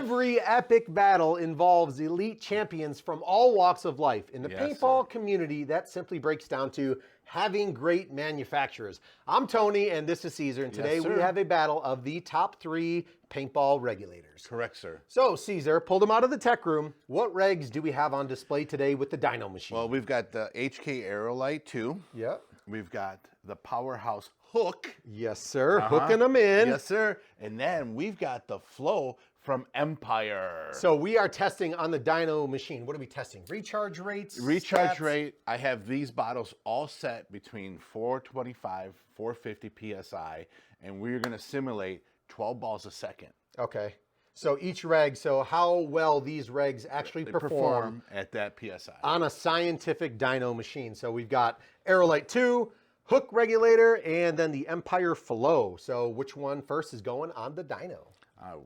Every epic battle involves elite champions from all walks of life. In the paintball community, that simply breaks down to having great manufacturers. I'm Tony, and this is Caesar, and today we have a battle of the top 3 paintball regulators. Correct, sir. So, Caesar, pulled them out of the tech room. What regs do we have on display today with the DYNO machine? Well, we've got the HK Aerolite 2. Yep. We've got the Powerhouse Hook. Yes, sir. Hooking them in. Yes, sir. And then we've got the Flow from Empire. So we are testing on the DYNO machine. What are we testing? Recharge rates? Recharge rate. I have these bottles all set between 425, 450 PSI, and we're going to simulate 12 balls a second. Okay. So each reg, so how well these regs actually perform at that PSI. On a scientific DYNO machine. So we've got Aerolite 2, Hook Regulator, and then the Empire Flow. So which one first is going on the DYNO?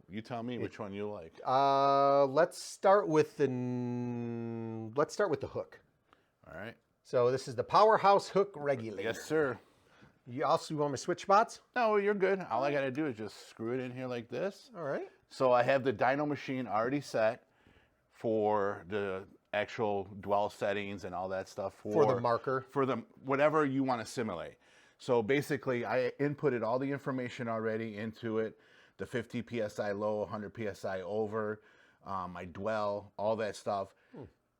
You tell me which one you like. Let's start with the Hook. All right. So this is the Powerhouse Hook Regulator. Yes, sir. You also want me to switch spots? No, you're good. All I got to do is just screw it in here like this. All right. So I have the DYNO machine already set for the actual dwell settings and all that stuff. For the marker. For the whatever you want to simulate. So basically, I inputted all the information already into it. The 50 PSI low, 100 PSI over, my dwell, all that stuff.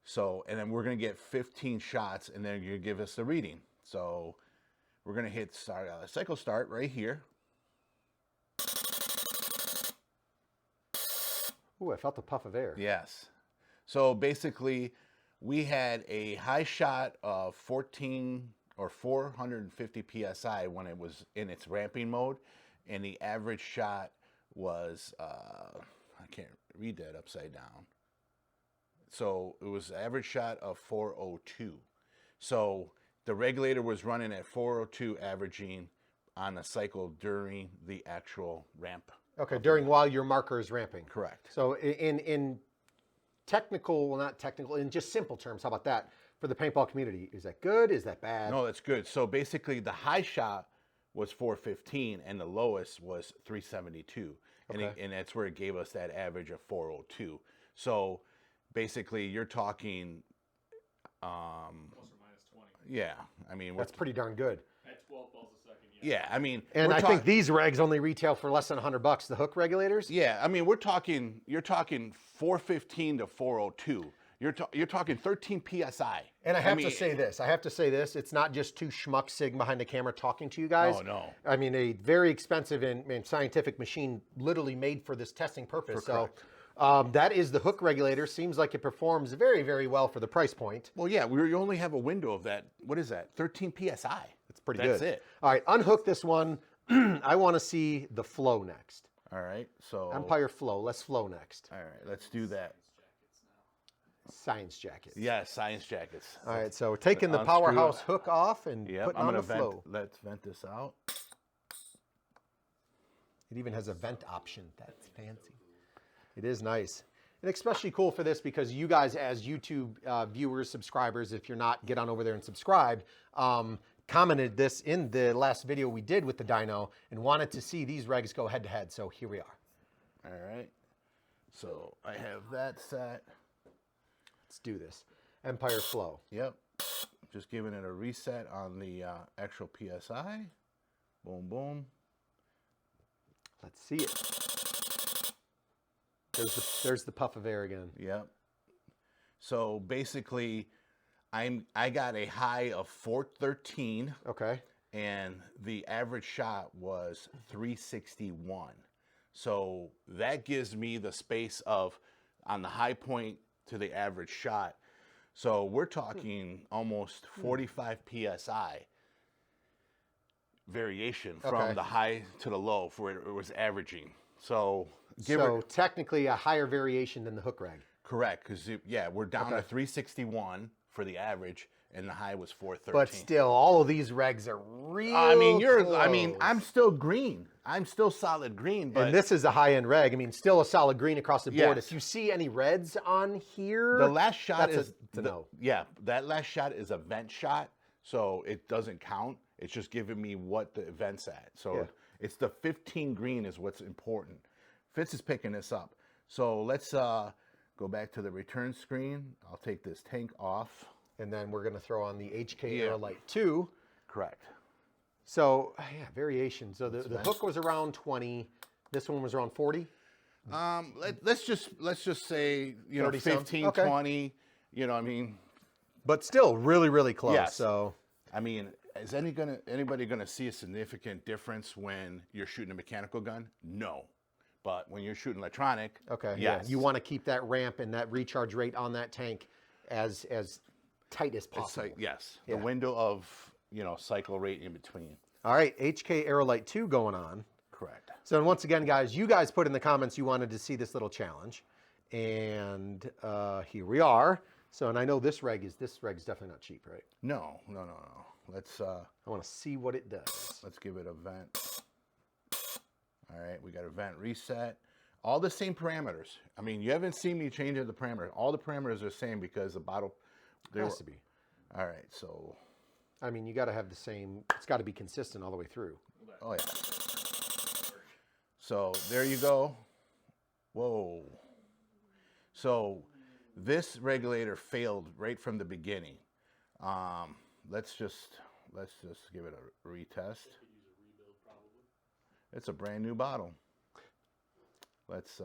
So, and then we're going to get 15 shots, and then you give us the reading. So we're going to hit start, cycle start right here. Ooh, I felt the puff of air. Yes. So basically, we had a high shot of 14 or 450 PSI when it was in its ramping mode, and the average shot was, I can't read that upside down. So it was average shot of 402. So the regulator was running at 402 averaging on a cycle during the actual ramp. Okay, during while your marker is ramping. Correct. So in technical, well, not technical, in just simple terms, how about that? For the paintball community, is that good? Is that bad? No, that's good. So basically the high shot was 415 and the lowest was 372. Okay. And that's where it gave us that average of 402. So basically you're talking plus or minus 20. Yeah, I mean that's pretty darn good. At 12 balls a second. Yeah, I mean, and I think these regs only retail for less than $100. The Hook regulators. Yeah, I mean, you're talking 415 to 402. You're talking 13 PSI. And I have to say this. It's not just two schmucks sitting behind the camera talking to you guys. Oh, no. I mean, a very expensive and scientific machine literally made for this testing purpose. So that is the Hook regulator. Seems like it performs very, very well for the price point. Well, yeah, you only have a window of that. What is that? 13 PSI. That's pretty good. That's it. All right, unhook this one. I want to see the Flow next. All right, so. Empire Flow. Let's Flow next. All right, let's do that. Science jackets. Yeah, science jackets. All right, so we're taking the Powerhouse Hook off and putting on the Flow. Let's vent this out. It even has a vent option. That's fancy. It is nice. And especially cool for this because you guys as YouTube viewers, subscribers, if you're not, get on over there and subscribe, commented this in the last video we did with the DYNO and wanted to see these regs go head to head. So here we are. All right. So I have that set. Let's do this. Empire Flow. Yep. Just giving it a reset on the actual PSI. Boom, boom. Let's see it. There's the puff of air again. Yep. So basically, I got a high of 413. Okay. And the average shot was 361. So that gives me the space of on the high point to the average shot. So we're talking almost 45 PSI variation from the high to the low for it was averaging. So technically a higher variation than the Hook reg. Correct, because we're down to 361 for the average, and the high was 413. But still, all of these regs are real close. I'm still green. I'm still solid green. But and this is a high-end reg. I mean, still a solid green across the board. Yes. If you see any reds on here, the last shot is to know. Yeah, that last shot is a vent shot, so it doesn't count. It's just giving me what the event's at. So it's the 15 green is what's important. Fitz is picking this up. So let's go back to the return screen. I'll take this tank off. And then we're going to throw on the HK Yeah. Aerolite 2. Correct. So, yeah, variation. So the hook was around 20. This one was around 40. Let's just say, you know, 30 some? 15, Okay. 20, you know, I mean, But still really, really close. Yes. So, I mean, is anybody gonna see a significant difference when you're shooting a mechanical gun? No. But when you're shooting electronic, okay. yes. Yeah. You want to keep that ramp and that recharge rate on that tank as tight as It's possible. like, yes, Yeah. the window of, you know, cycle rate in between. All right. HK Aerolite 2 going on. Correct. So once again, guys, you guys put in the comments you wanted to see this little challenge. And here we are. So, and I know this reg is definitely not cheap, right? No. Let's I want to see what it does. let's give it a vent. All right, we got a vent reset. All the same parameters. I mean, you haven't seen me change the parameter. All the parameters are the same because the bottle. It has to be. All right, so. I mean, you got to have the same. It's got to be consistent all the way through. Oh yeah. So there you go. Whoa. So this regulator failed right from the beginning. Let's just give it a retest. It's a brand new bottle. Let's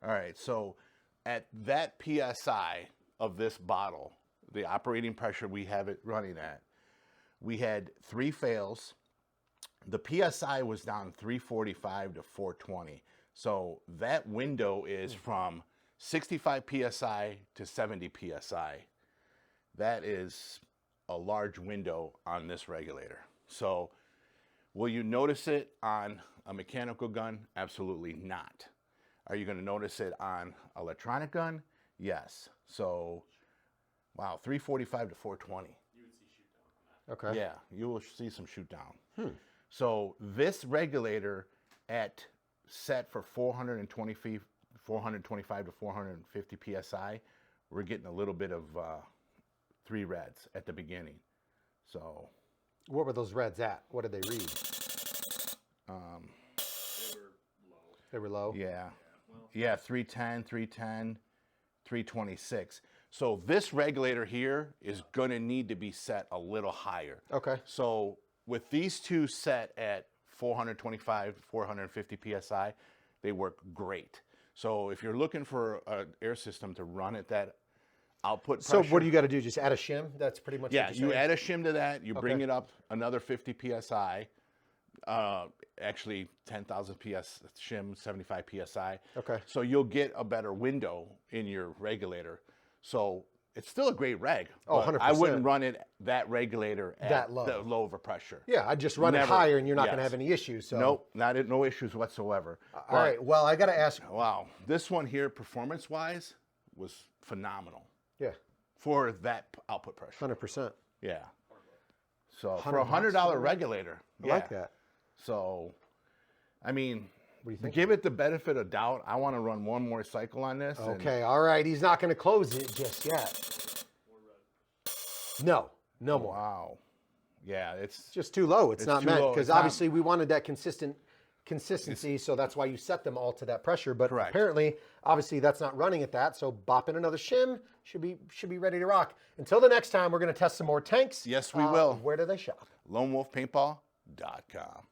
all right, so at that PSI of this bottle, the operating pressure we have it running at, we had 3 fails. The PSI was down 345 to 420. So that window is from 65 PSI to 70 PSI. That is a large window on this regulator. So will you notice it on a mechanical gun? Absolutely not. Are you going to notice it on electronic gun? Yes. So, wow, 345 to 420. You would see shoot down on that. Okay. Yeah, you will see some shoot down. So this regulator at set for 425 to 450 PSI, we're getting a little bit of 3 reds at the beginning. So What were those reds at? What did they read? They were low. They were low. yeah, yeah, 310, 310, 326. So this regulator here is going to need to be set a little higher. Okay. So with these two set at 425, 450 PSI, they work great. So if you're looking for an air system to run at that output So pressure, what do you got to do? Just add a shim? That's pretty much yeah, what you're you saying? add a shim to that, you bring Okay. it up another 50 PSI, actually 10,000 PS shim, 75 PSI. Okay. So you'll get a better window in your regulator. So it's still a great reg. Oh, but 100%. I wouldn't run it that regulator at That low. the low of a pressure. Yeah, I'd just run it Never. higher and you're not going to Yes. have any issues. So. Nope, no issues whatsoever. All right. Well, I got to ask. Wow, this one here, performance-wise, was phenomenal Yeah, for that output pressure. 100%. Yeah. So for $100 a $100 regulator, I like that. So, I mean, What do you think? give it the benefit of doubt. I want to run one more cycle on this. and- Okay. All right. He's not going to close it just yet. No. No more. Wow. Yeah, it's Just too low. It's not too meant low. because It's not- obviously we wanted that consistency, so that's why you set them all to that pressure. But Correct. apparently, obviously, that's not running at that. So bop in another shim, should be ready to rock. Until the next time, we're going to test some more tanks. Yes, we will. Where do they shop? lonewolfpaintball.com.